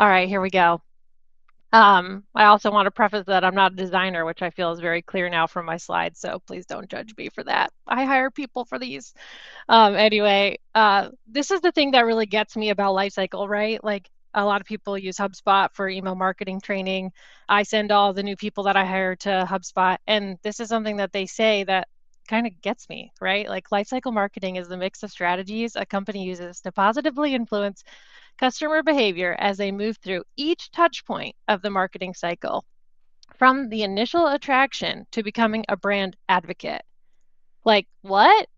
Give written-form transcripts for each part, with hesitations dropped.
All right, here we go. I also want to preface that I'm not a designer, which I feel is very clear now from my slides, so please don't judge me for that. I hire people for these. Anyway, this is the thing that really gets me about Lifecycle, right? Like a lot of people use HubSpot for email marketing training. I send all the new people that I hire to HubSpot, and this is something that they say that kind of gets me, right? Like lifecycle marketing is the mix of strategies a company uses to positively influence customer behavior as they move through each touch point of the marketing cycle, from the initial attraction to becoming a brand advocate. Like, what?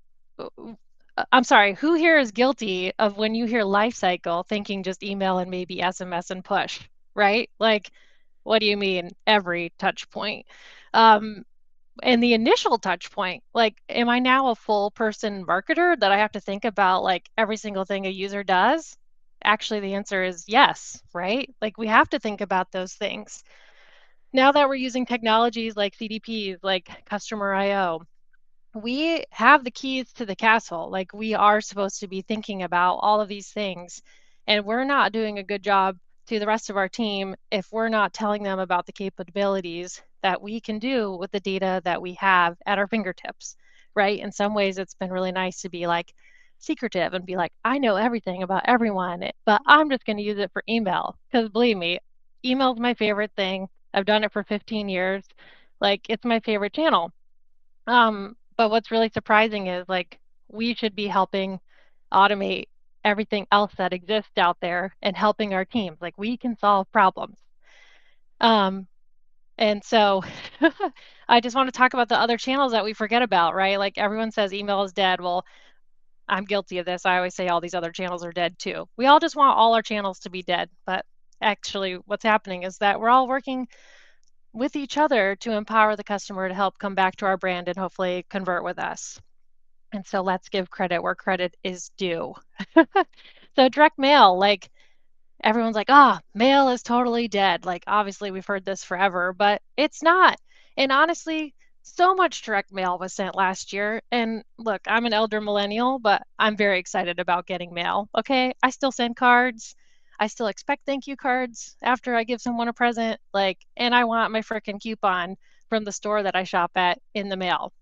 I'm sorry, who here is guilty of when you hear life cycle thinking just email and maybe SMS and push, right? Like, what do you mean every touch point? Um, and the initial touch point, like, am I now a full person marketer that I have to think about like every single thing a user does? Actually, the answer is yes, right? Like, we have to think about those things. Now that we're using technologies like CDPs, like Customer IO, we have the keys to the castle. Like, we are supposed to be thinking about all of these things, and we're not doing a good job to the rest of our team if we're not telling them about the capabilities that we can do with the data that we have at our fingertips, right? In some ways, it's been really nice to be like secretive and be like, I know everything about everyone, but I'm just going to use it for email. Because believe me, email is my favorite thing. I've done it for 15 years. Like, it's my favorite channel. But what's really surprising is like we should be helping automate everything else that exists out there and helping our teams. Like, we can solve problems. Um, and so I just want to talk about the other channels that we forget about, right? Like, everyone says email is dead. Well, I'm guilty of this. I always say all these other channels are dead too. We all just want all our channels to be dead. But actually, what's happening is that we're all working with each other to empower the customer to help come back to our brand and hopefully convert with us. And so let's give credit where credit is due. So direct mail, like everyone's like, ah, mail is totally dead. Like, obviously we've heard this forever, but it's not. And honestly, so much direct mail was sent last year. And look, I'm an elder millennial, but I'm very excited about getting mail. Okay. I still send cards. I still expect thank you cards after I give someone a present. Like, and I want my frickin' coupon from the store that I shop at in the mail.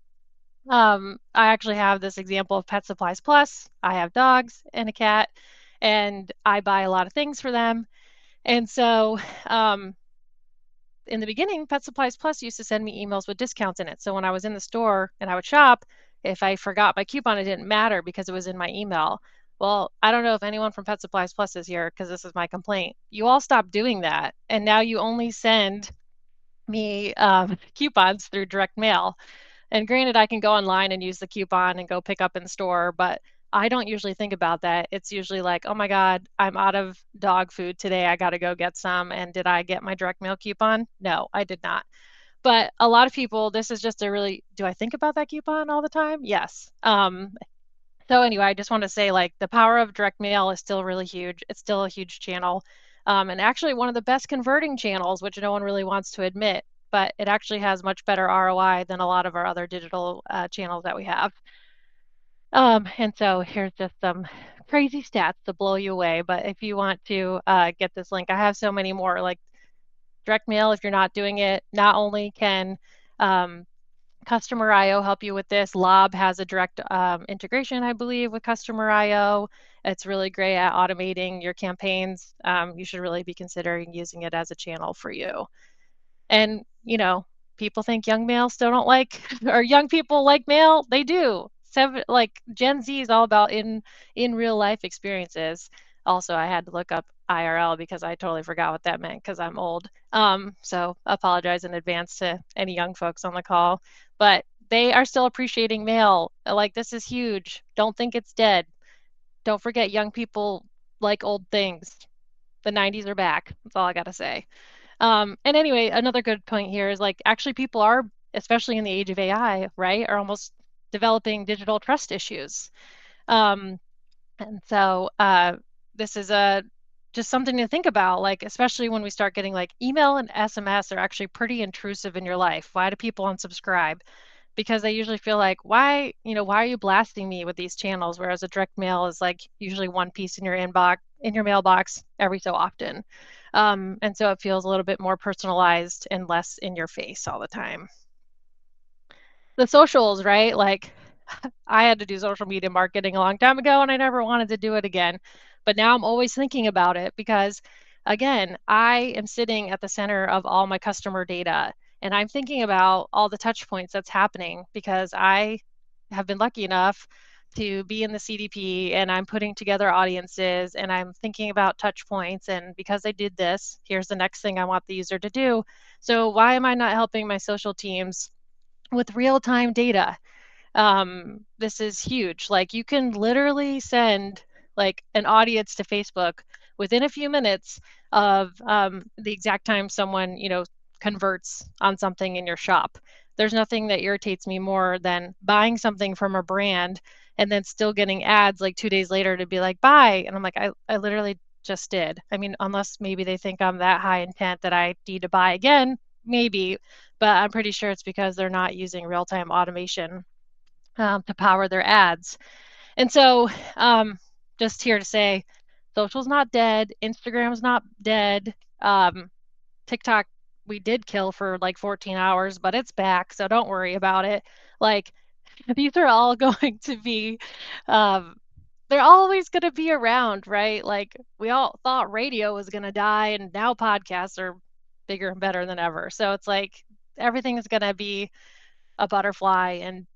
I actually have this example of Pet Supplies Plus. I have dogs and a cat, and I buy a lot of things for them. And so, um, in the beginning, Pet Supplies Plus used to send me emails with discounts in it. So when I was in the store and I would shop, if I forgot my coupon, it didn't matter because it was in my email. Well, I don't know if anyone from Pet Supplies Plus is here because this is my complaint. You all stopped doing that, and now you only send me coupons through direct mail. And granted, I can go online and use the coupon and go pick up in store, but I don't usually think about that. It's usually like, oh my God, I'm out of dog food today. I got to go get some. And did I get my direct mail coupon? No, I did not. But a lot of people, this is just a really, do I think about that coupon all the time? Yes. So anyway, I just want to say like the power of direct mail is still really huge. It's still a huge channel. And actually one of the best converting channels, which no one really wants to admit, but it actually has much better ROI than a lot of our other digital channels that we have. And so here's just some crazy stats to blow you away. But if you want to get this link, I have so many more like direct mail. If you're not doing it, not only can Customer IO help you with this. Lob has a direct integration, I believe, with Customer IO. It's really great at automating your campaigns. You should really be considering using it as a channel for you. And, people think young males still don't like, or young people like mail. They do. Like Gen Z is all about in real life experiences. Also, I had to look up IRL because I totally forgot what that meant because I'm old. So apologize in advance to any young folks on the call, but they are still appreciating mail. Like, this is huge. Don't think it's dead. Don't forget, young people like old things. The 90s are back. That's all I got to say. And anyway, another good point here is like actually people are, especially in the age of AI, right, are almost developing digital trust issues. Um, and so this is just something to think about, like especially when we start getting like email and SMS are actually pretty intrusive in your life. Why do people unsubscribe? Because they usually feel like, why are you blasting me with these channels? Whereas a direct mail is like usually one piece in your in your mailbox every so often. And so it feels a little bit more personalized and less in your face all the time. The socials, right? Like I had to do social media marketing a long time ago and I never wanted to do it again. But now I'm always thinking about it because, again, I am sitting at the center of all my customer data and I'm thinking about all the touch points that's happening because I have been lucky enough to be in the CDP and I'm putting together audiences and I'm thinking about touch points. And because I did this, here's the next thing I want the user to do. So, why am I not helping my social teams with real time data? This is huge. Like you can literally send like an audience to Facebook within a few minutes of the exact time someone, converts on something in your shop. There's nothing that irritates me more than buying something from a brand and then still getting ads like 2 days later to be like, buy. And I'm like, I literally just did. I mean, unless maybe they think I'm that high intent that I need to buy again, maybe, but I'm pretty sure it's because they're not using real time automation to power their ads. And so, just here to say, social's not dead, Instagram's not dead. TikTok we did kill for like 14 hours, but it's back, so don't worry about it. Like these are all going to be, um, they're always going to be around, right? Like we all thought radio was going to die, and now podcasts are bigger and better than ever. So it's like everything is going to be a butterfly and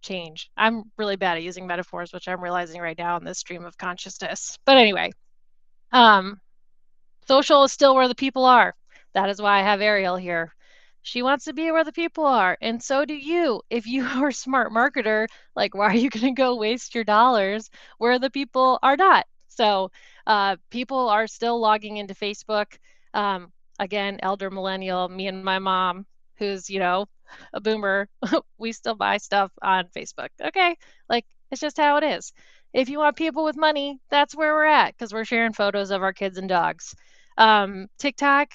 change. I'm really bad at using metaphors, which I'm realizing right now in this stream of consciousness. But anyway, um, social is still where the people are. That is why I have Ariel here. She wants to be where the people are, and so do you. If you are a smart marketer, like why are you going to go waste your dollars where the people are not? So, people are still logging into Facebook. Again, elder millennial, me and my mom, who's a boomer, we still buy stuff on Facebook. Okay, like it's just how it is. If you want people with money, that's where we're at because we're sharing photos of our kids and dogs. TikTok,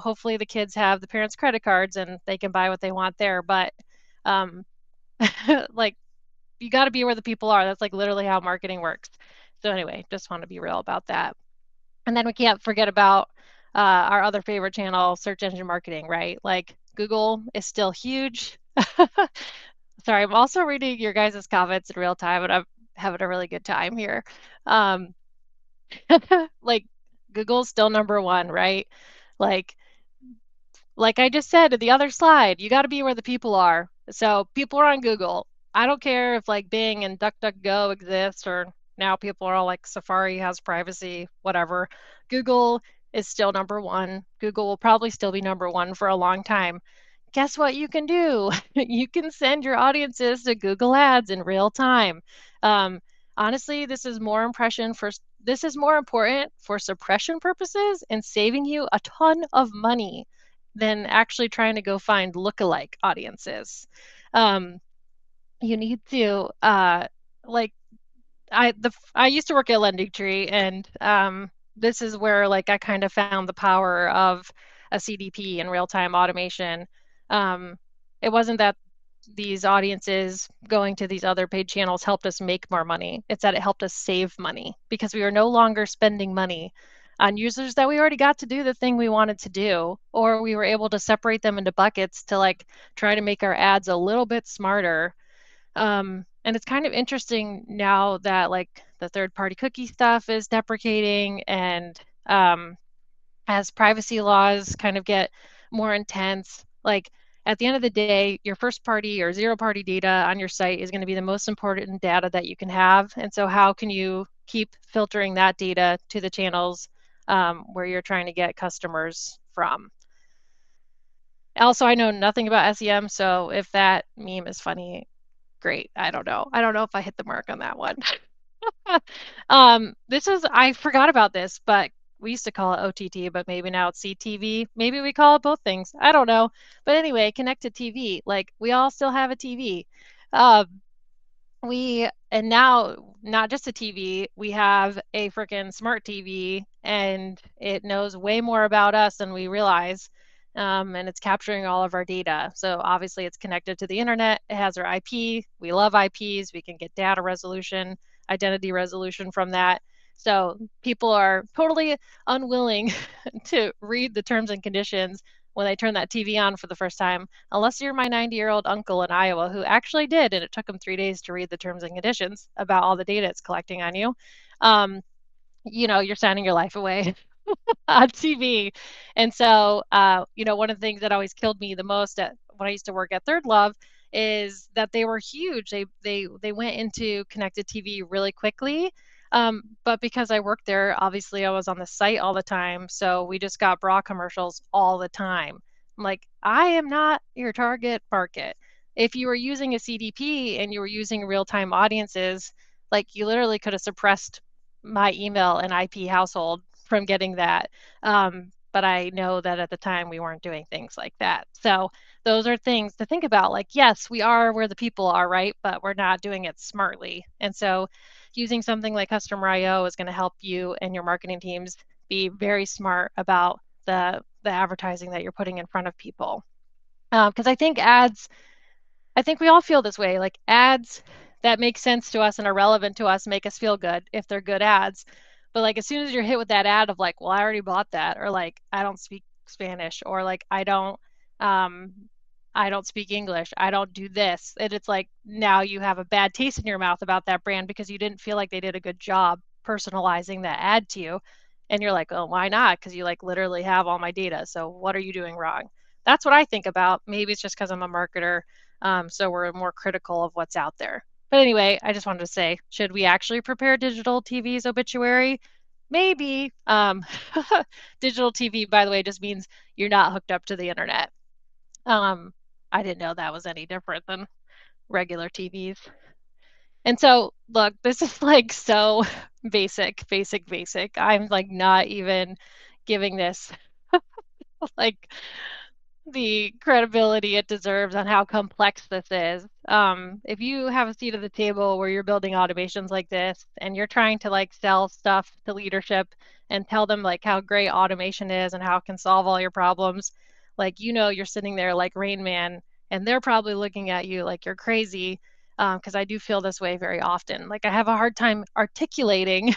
hopefully the kids have the parents' credit cards and they can buy what they want there. But um, like you got to be where the people are. That's like literally how marketing works. So anyway, just want to be real about that. And then we can't forget about our other favorite channel, search engine marketing, right? Like Google is still huge. Sorry, I'm also reading your guys' comments in real time, and I'm having a really good time here. Um, like Google's still number one, right? Like like I just said in the other slide, you got to be where the people are. So people are on Google. I don't care if like Bing and DuckDuckGo exist or now people are all like Safari has privacy, whatever. Google is still number one. Google will probably still be number one for a long time. Guess what you can do? You can send your audiences to Google Ads in real time. Um, Honestly, this is more important for suppression purposes and saving you a ton of money than actually trying to go find lookalike audiences. Um, you need to like I used to work at Lending Tree, and this is where like I kind of found the power of a CDP and real time automation. Um, it wasn't that these audiences going to these other paid channels helped us make more money. It's that it helped us save money because we were no longer spending money on users that we already got to do the thing we wanted to do, or we were able to separate them into buckets to like try to make our ads a little bit smarter. And it's kind of interesting now that like the third party cookie stuff is deprecating and as privacy laws kind of get more intense, like at the end of the day, your first party or zero party data on your site is going to be the most important data that you can have. And so, how can you keep filtering that data to the channels where you're trying to get customers from? Also, I know nothing about SEM, so if that meme is funny, great. I don't know. I don't know if I hit the mark on that one. This is, I forgot about this, but we used to call it OTT, but maybe now it's CTV. Maybe we call it both things. I don't know. But anyway, connected TV. Like we all still have a TV. And now not just a TV, we have a freaking smart TV and it knows way more about us than we realize. And it's capturing all of our data. So obviously it's connected to the internet. It has our IP. We love IPs. We can get data resolution, identity resolution from that. So people are totally unwilling to read the terms and conditions when they turn that TV on for the first time, unless you're my 90-year-old uncle in Iowa who actually did, and it took him 3 days to read the terms and conditions about all the data it's collecting on you. Um, you're signing your life away on TV. And so, one of the things that always killed me the most when I used to work at Third Love is that they were huge. They went into connected TV really quickly. But because I worked there, obviously I was on the site all the time. So we just got bra commercials all the time. I'm like, I am not your target market. If you were using a CDP and you were using real-time audiences, like you literally could have suppressed my email and IP household from getting that. But I know that at the time we weren't doing things like that. So those are things to think about. Like, yes, we are where the people are, right? But we're not doing it smartly. And so using something like Customer IO is going to help you and your marketing teams be very smart about the advertising that you're putting in front of people. Because I think we all feel this way. Like ads that make sense to us and are relevant to us make us feel good if they're good ads. But like as soon as you're hit with that ad of like, well, I already bought that, or like I don't speak Spanish, or like um I don't speak English, I don't do this. And it's like now you have a bad taste in your mouth about that brand because you didn't feel like they did a good job personalizing that ad to you. And you're like, oh, why not? Because you like literally have all my data. So what are you doing wrong? That's what I think about. Maybe it's just because I'm a marketer, so we're more critical of what's out there. But anyway, I just wanted to say, should we actually prepare digital TV's obituary? Maybe. Digital TV, by the way, just means you're not hooked up to the internet. Um, I didn't know that was any different than regular TVs. And so, look, this is like so basic, basic, basic. I'm like not even giving this like the credibility it deserves on how complex this is. If you have a seat at the table where you're building automations like this and you're trying to like sell stuff to leadership and tell them like how great automation is and how it can solve all your problems, like you're sitting there like Rain Man and they're probably looking at you like you're crazy. Because I do feel this way very often. Like I have a hard time articulating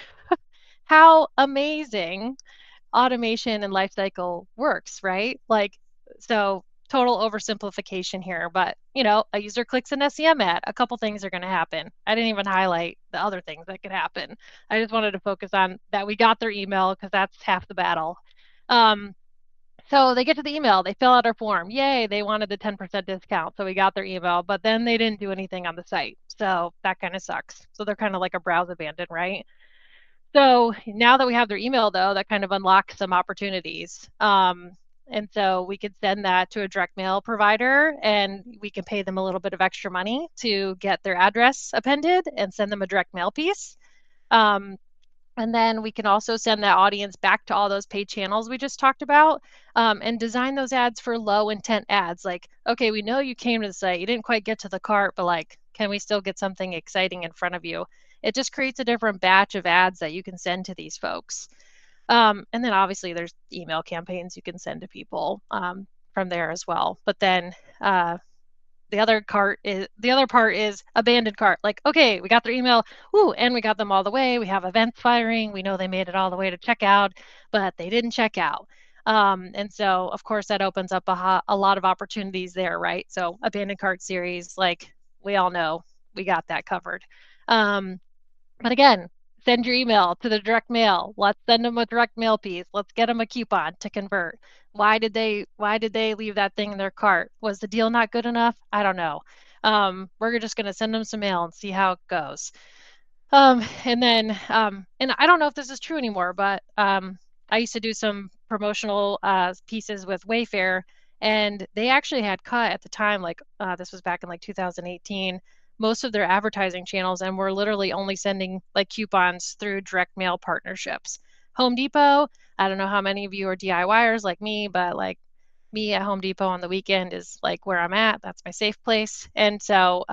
how amazing automation and lifecycle works, right? Like, so total oversimplification here, but a user clicks an SEM ad, a couple things are going to happen. I didn't even highlight the other things that could happen. I just wanted to focus on that we got their email because that's half the battle. Um, so they get to the email, they fill out our form. Yay, they wanted the 10% discount. So we got their email, but then they didn't do anything on the site. So that kind of sucks. So they're kind of like a browse abandon, right? So now that we have their email, though, that kind of unlocks some opportunities. And so we could send that to a direct mail provider and we can pay them a little bit of extra money to get their address appended and send them a direct mail piece. Um, and then we can also send that audience back to all those paid channels we just talked about, and design those ads for low intent ads. Like, okay, we know you came to the site, you didn't quite get to the cart, but like, can we still get something exciting in front of you? It just creates a different batch of ads that you can send to these folks. And then obviously there's email campaigns you can send to people from there as well. But then the other part is abandoned cart. Like, okay, we got their email, ooh, and we got them all the way. We have events firing. We know they made it all the way to checkout, but they didn't check out. And so, of course, that opens up a lot of opportunities there, right? So, abandoned cart series, like we all know, we got that covered. Um, but again, send your email to the direct mail. Let's send them a direct mail piece. Let's get them a coupon to convert. Why did they leave that thing in their cart? Was the deal not good enough? I don't know. We're just going to send them some mail and see how it goes. And I don't know if this is true anymore, but I used to do some promotional pieces with Wayfair, and they actually had cut at the time, like this was back in like 2018, most of their advertising channels, and were literally only sending like coupons through direct mail partnerships. Home Depot, I don't know how many of you are DIYers like me, but like me at Home Depot on the weekend is like where I'm at. That's my safe place. And so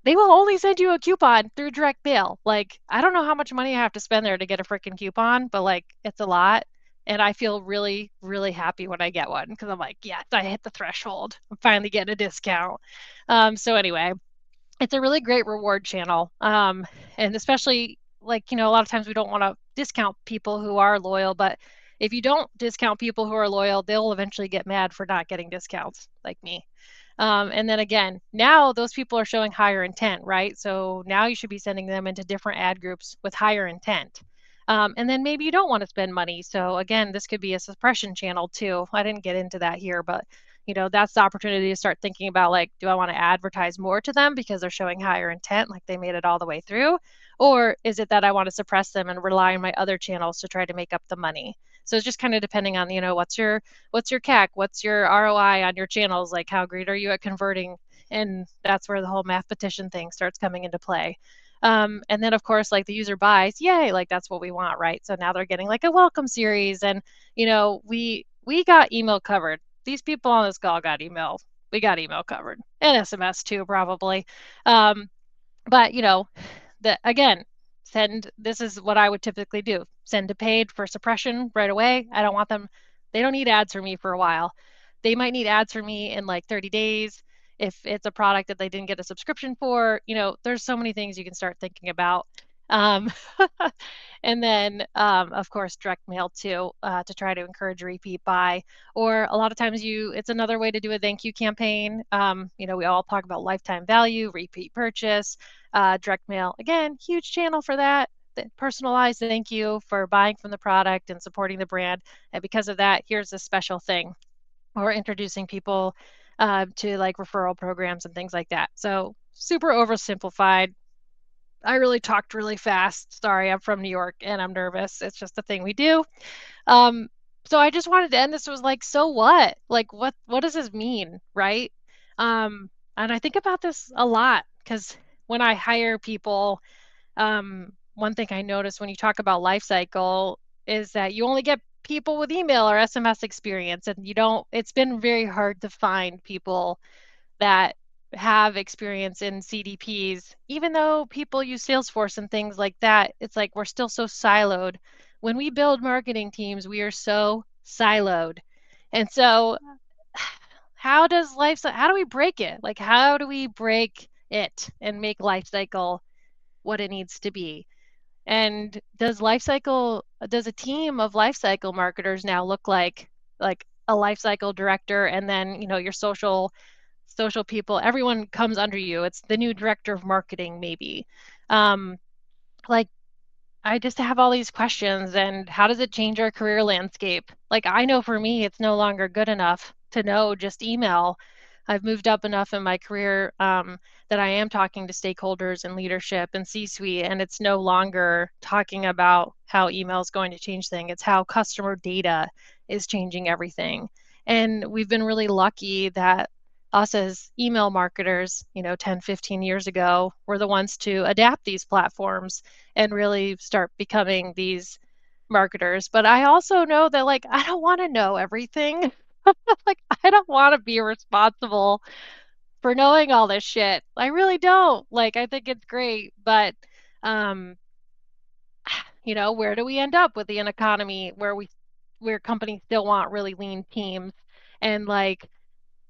they will only send you a coupon through direct mail. Like, I don't know how much money I have to spend there to get a freaking coupon, but like, it's a lot. And I feel really, really happy when I get one because I'm like, yes, I hit the threshold. I'm finally getting a discount. So anyway, it's a really great reward channel. And especially like, a lot of times we don't want to discount people who are loyal, but if you don't discount people who are loyal, they'll eventually get mad for not getting discounts, like me. And then again, now those people are showing higher intent, right? So now you should be sending them into different ad groups with higher intent. And then maybe you don't want to spend money. So again, this could be a suppression channel too. I didn't get into that here, but that's the opportunity to start thinking about, like, do I want to advertise more to them because they're showing higher intent, like they made it all the way through? Or is it that I want to suppress them and rely on my other channels to try to make up the money? So it's just kind of depending on, what's your CAC, what's your ROI on your channels, like how great are you at converting? And that's where the whole mathematician thing starts coming into play. And then of course, like the user buys, yay, like that's what we want, right? So now they're getting like a welcome series, and we got email covered. These people on this call got email. We got email covered, and SMS too, probably. But that again, this is what I would typically do. Send to paid for suppression right away. I don't want them, they don't need ads for me for a while. They might need ads for me in like 30 days if it's a product that they didn't get a subscription for. There's so many things you can start thinking about. Um, and then, of course, direct mail too, to try to encourage repeat buy. Or a lot of times it's another way to do a thank you campaign. We all talk about lifetime value, repeat purchase, direct mail. Again, huge channel for that. Personalized thank you for buying from the product and supporting the brand. And because of that, here's a special thing. Or introducing people to like referral programs and things like that. So super oversimplified. I really talked really fast. Sorry, I'm from New York and I'm nervous. It's just a thing we do. Um, so I just wanted to end this. Was like, so what? Like, what does this mean, right? And I think about this a lot because when I hire people, one thing I notice when you talk about life cycle is that you only get people with email or SMS experience, and you don't. It's been very hard to find people that have experience in CDPs, even though people use Salesforce and things like that. It's like we're still so siloed. When we build marketing teams, we are so siloed. And so how do we break it? Like, how do we break it and make life cycle what it needs to be? And does a team of lifecycle marketers now look like a lifecycle director, and then your social people, everyone comes under you. It's the new director of marketing, maybe. Um, like I just have all these questions, and how does it change our career landscape? Like, I know for me, it's no longer good enough to know just email. I've moved up enough in my career that I am talking to stakeholders and leadership and C-suite, and it's no longer talking about how email is going to change things. It's how customer data is changing everything. And we've been really lucky that us as email marketers, 10, 15 years ago, were the ones to adapt these platforms and really start becoming these marketers. But I also know that, like, I don't want to know everything. Like, I don't want to be responsible for knowing all this shit. I really don't. Like, I think it's great, but um, where do we end up with an economy where companies still want really lean teams? And like,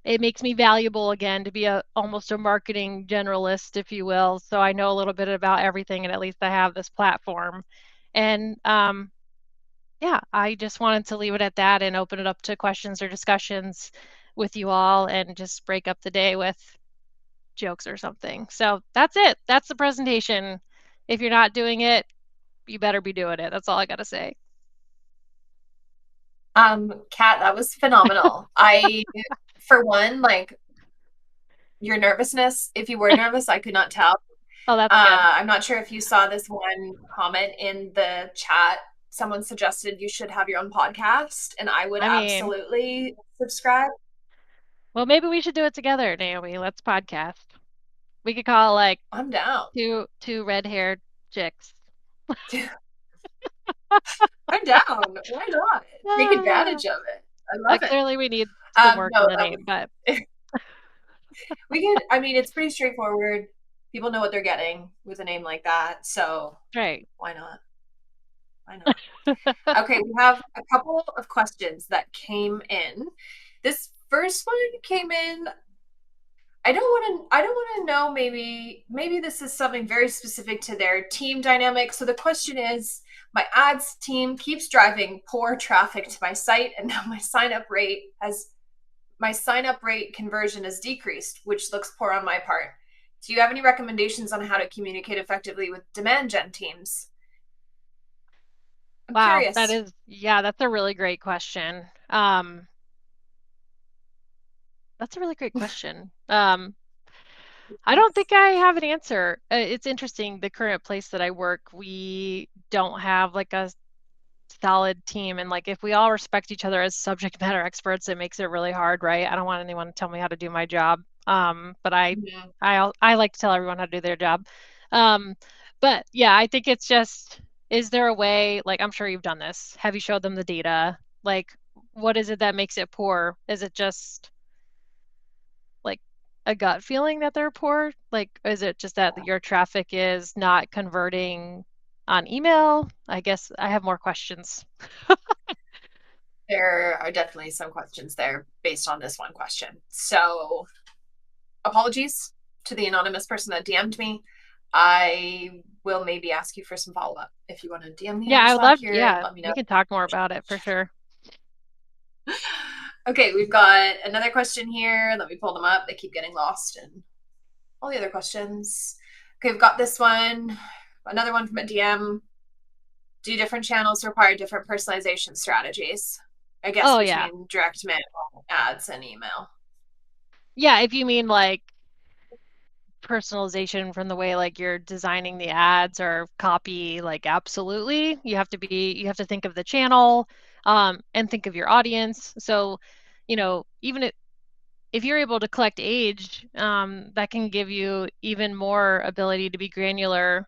it makes me valuable again to be almost a marketing generalist, if you will. So I know a little bit about everything, and at least I have this platform. And yeah, I just wanted to leave it at that and open it up to questions or discussions with you all, and just break up the day with jokes or something. So that's it. That's the presentation. If you're not doing it, you better be doing it. That's all I got to say. Kat, that was phenomenal. For one, like your nervousness, if you were nervous, I could not tell. Oh, that's good. I'm not sure if you saw this one comment in the chat. Someone suggested you should have your own podcast, and I would I mean, absolutely subscribe. well, maybe we should do it together, Naomi. Let's podcast. We could call like I'm down. two red-haired chicks. I'm down. Why not? Take Ah, advantage of it. I love it. clearly we need some work in No, the that name, but was we could. I mean, it's pretty straightforward. People know what they're getting with a name like that, so right. why not? Why not? Okay, we have a couple of questions that came in. This first one came in I don't want to know, maybe this is something very specific to their team dynamic. So the question is, my ads team keeps driving poor traffic to my site, and now my sign up rate conversion has decreased, which looks poor on my part. Do you have any recommendations on how to communicate effectively with demand gen teams? I'm Wow, that curious. is, yeah, that's a really great question. That's a really great question. I don't think I have an answer. It's interesting. The current place that I work, we don't have like a solid team. And like if we all respect each other as subject matter experts, it makes it really hard, right? I don't want anyone to tell me how to do my job. But Mhm. I like to tell everyone how to do their job. Um, but yeah, I think it's just, is there a way, like I'm sure you've done this. Have you showed them the data? Like, what is it that makes it poor? Is it just like a gut feeling that they're poor? Like, is it just that your traffic is not converting on email? I guess I have more questions. There are definitely some questions there based on this one question. So, apologies to the anonymous person that DM'd me. I will maybe ask you for some follow up if you want to DM me Yeah, on I would Slack love, here and yeah, let me know. we can talk more about it for sure. Okay, we've got another question here. Let me pull them up. They keep getting lost in all the other questions. Okay, we've got this one. Another one from a DM. Do different channels require different personalization strategies? I guess Oh yeah. between direct mail, ads, and email. Yeah, if you mean like personalization from the way like you're designing the ads or copy, like absolutely. You have to think of the channel, and think of your audience. So, even if you're able to collect age, that can give you even more ability to be granular.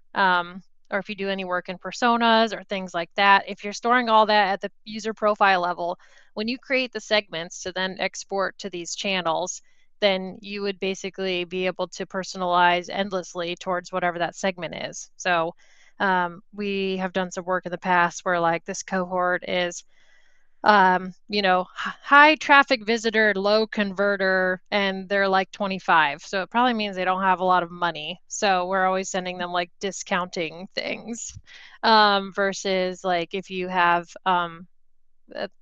Or if you do any work in personas or things like that, if you're storing all that at the user profile level, when you create the segments to then export to these channels, then you would basically be able to personalize endlessly towards whatever that segment is. So we have done some work in the past where like this cohort is high traffic visitor, low converter, and they're like 25. So it probably means they don't have a lot of money. So we're always sending them like discounting things, versus like if you have,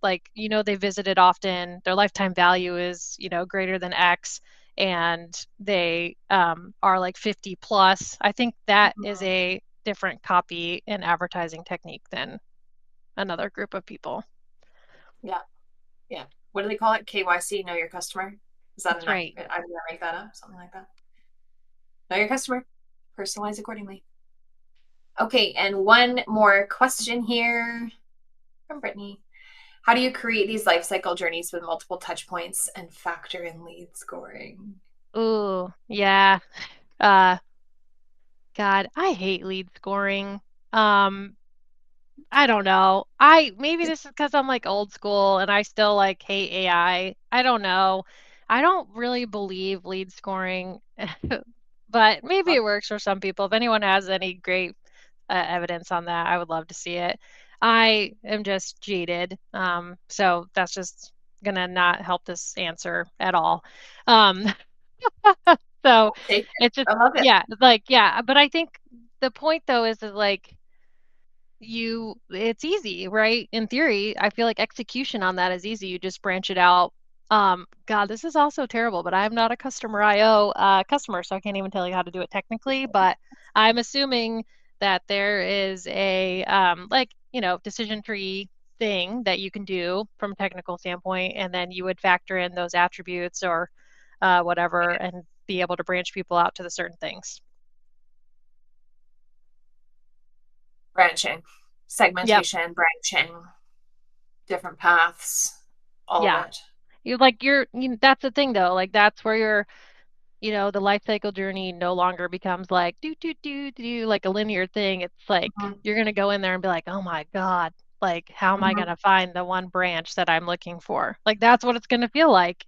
like, they visited often, their lifetime value is, greater than X, and they are like 50 plus. I think that is Mhm. a different copy and advertising technique than another group of people. Yeah, yeah. What do they call it? KYC, know your customer. Is that That's an right. accurate? I'm gonna make that up, something like that. Know your customer. Personalize accordingly. Okay, and one more question here from Brittany. How do you create these life cycle journeys with multiple touch points and factor in lead scoring? Ooh, yeah. Uh, God, I hate lead scoring. Um, I don't know. Maybe this is because I'm like old school and I still like hate AI. I don't know. I don't really believe lead scoring, but maybe it works for some people. If anyone has any great evidence on that, I would love to see it. I am just jaded. So that's just gonna not help this answer at all. Um, so Take it. it's just, I love it. yeah, like, yeah, but I think the point though is like it's easy, right? In theory, I feel like execution on that is easy. You just branch it out. God, this is also terrible, but I'm not a customer IO customer, so I can't even tell you how to do it technically, but I'm assuming that there is a like, decision tree thing that you can do from a technical standpoint, and then you would factor in those attributes or whatever and be able to branch people out to the certain things. Branching, Yep. segmentation, branching, different paths, all of Yeah. it. That's the thing though. Like that's where the life cycle journey no longer becomes like do like a linear thing. It's like Mhm. you're gonna go in there and be like, oh my God, like how am I Mhm. gonna find the one branch that I'm looking for? Like that's what it's gonna feel like.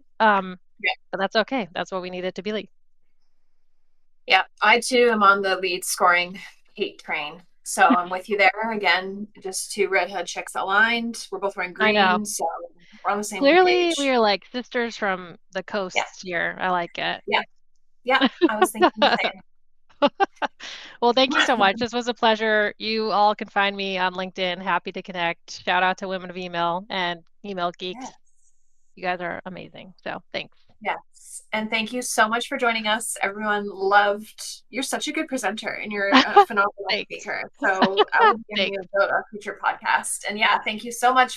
Yeah. But that's okay. That's what we need it to be like. Yeah. I too am on the lead scoring hate train. So I'm with you there. Again, just two redhead chicks aligned. We're both wearing I know. green, so we're on the same Clearly we page. are like sisters from the Yeah. coasts here. I like it. Yeah. Yeah, I was thinking the Well, thank you so same. much. This was a pleasure. You all can find me on LinkedIn. Happy to connect. Shout out to Women of Email and Email Geeks. Yes. You guys are amazing. So thanks. Yes. And thank you so much for joining us. Everyone loved, you're such a good presenter and you're a phenomenal Thanks. speaker. So I will be giving Thanks. you a vote on future podcast. And yeah, thank you so much